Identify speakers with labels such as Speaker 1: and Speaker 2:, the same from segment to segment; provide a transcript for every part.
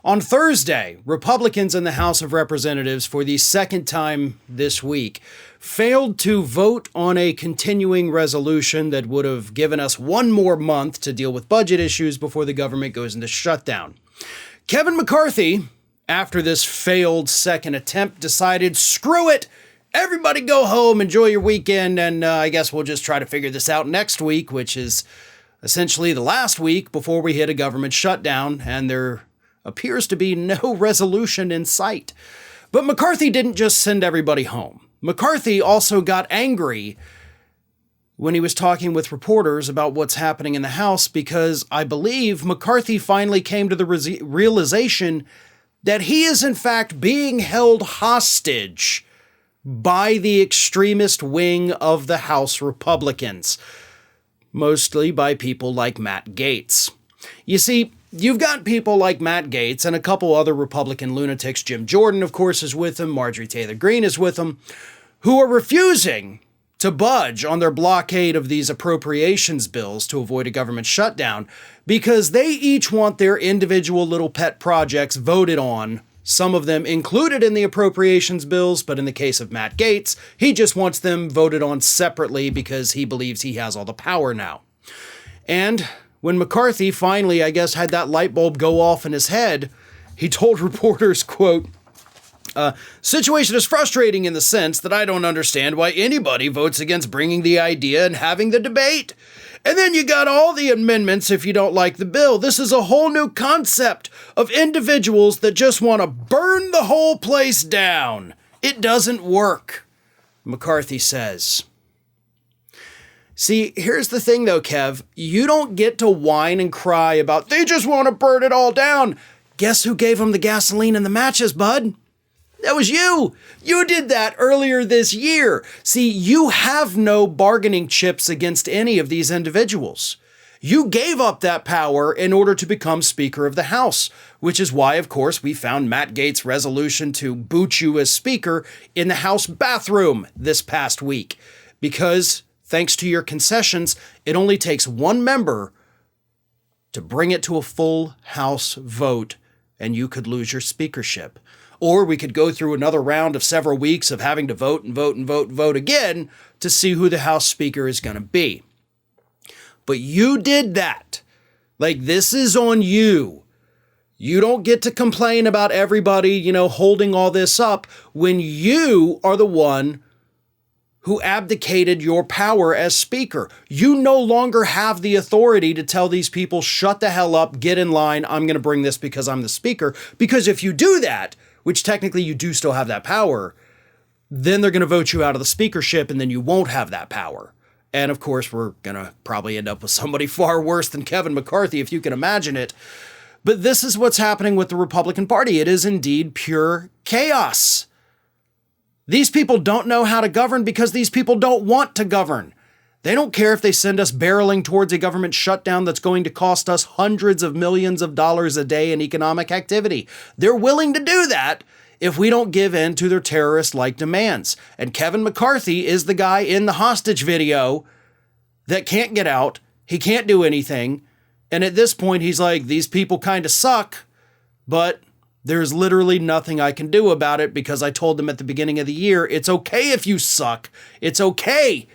Speaker 1: On Thursday, Republicans in the House of Representatives, for the second time this week, failed to vote on a continuing resolution that would have given us one more month to deal with budget issues before the government goes into shutdown. Kevin McCarthy, after this failed second attempt, decided, screw it, everybody go home, enjoy your weekend, and I guess we'll just try to figure this out next week, which is essentially the last week before we hit a government shutdown, and there appears to be no resolution in sight. But McCarthy didn't just send everybody home. McCarthy also got angry when he was talking with reporters about what's happening in the House, because I believe McCarthy finally came to the realization that he is in fact being held hostage by the extremist wing of the House Republicans, mostly by people like Matt Gaetz. You see, you've got people like Matt Gaetz and a couple other Republican lunatics. Jim Jordan, of course, is with him. Marjorie Taylor Greene is with him, who are refusing to budge on their blockade of these appropriations bills to avoid a government shutdown because they each want their individual little pet projects voted on, some of them included in the appropriations bills, but in the case of Matt Gaetz, he just wants them voted on separately because he believes he has all the power now. And when McCarthy finally, I guess, had that light bulb go off in his head, he told reporters, quote, situation is frustrating in the sense that I don't understand why anybody votes against bringing the idea and having the debate. And then you got all the amendments if you don't like the bill. This is a whole new concept of individuals that just want to burn the whole place down. It doesn't work, McCarthy says. See, here's the thing though, Kev. You don't get to whine and cry about, they just want to burn it all down. Guess who gave them the gasoline and the matches, bud? That was you. You did that earlier this year. See, you have no bargaining chips against any of these individuals. You gave up that power in order to become Speaker of the House, which is why, of course, we found Matt Gaetz' resolution to boot you as Speaker in the House bathroom this past week. Because, thanks to your concessions, it only takes one member to bring it to a full House vote, and you could lose your speakership. Or we could go through another round of several weeks of having to vote and vote and vote and vote again to see who the House Speaker is going to be. But you did that. Like, this is on you. You don't get to complain about everybody, holding all this up when you are the one who abdicated your power as Speaker. You no longer have the authority to tell these people, shut the hell up, get in line, I'm going to bring this because I'm the Speaker. Because if you do that, which technically you do still have that power, then they're going to vote you out of the speakership and then you won't have that power. And of course, we're going to probably end up with somebody far worse than Kevin McCarthy, if you can imagine it. But this is what's happening with the Republican Party. It is indeed pure chaos. These people don't know how to govern because these people don't want to govern. They don't care if they send us barreling towards a government shutdown that's going to cost us hundreds of millions of dollars a day in economic activity. They're willing to do that if we don't give in to their terrorist-like demands. And Kevin McCarthy is the guy in the hostage video that can't get out. He can't do anything. And at this point, he's like, these people kind of suck, but there's literally nothing I can do about it because I told them at the beginning of the year, it's okay if you suck. It's okay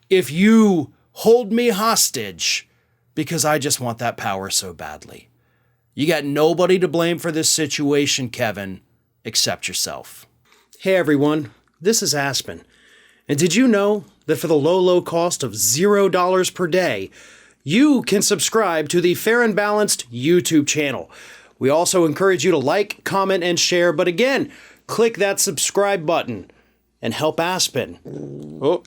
Speaker 1: if you hold me hostage because I just want that power so badly. You got nobody to blame for this situation, Kevin, except yourself. Hey everyone, this is Aspen. And did you know that for the low cost of $0 per day, you can subscribe to the Fair and Balanced YouTube channel? We also encourage you to like, comment, and share, but again, click that subscribe button and help Aspen. Oh,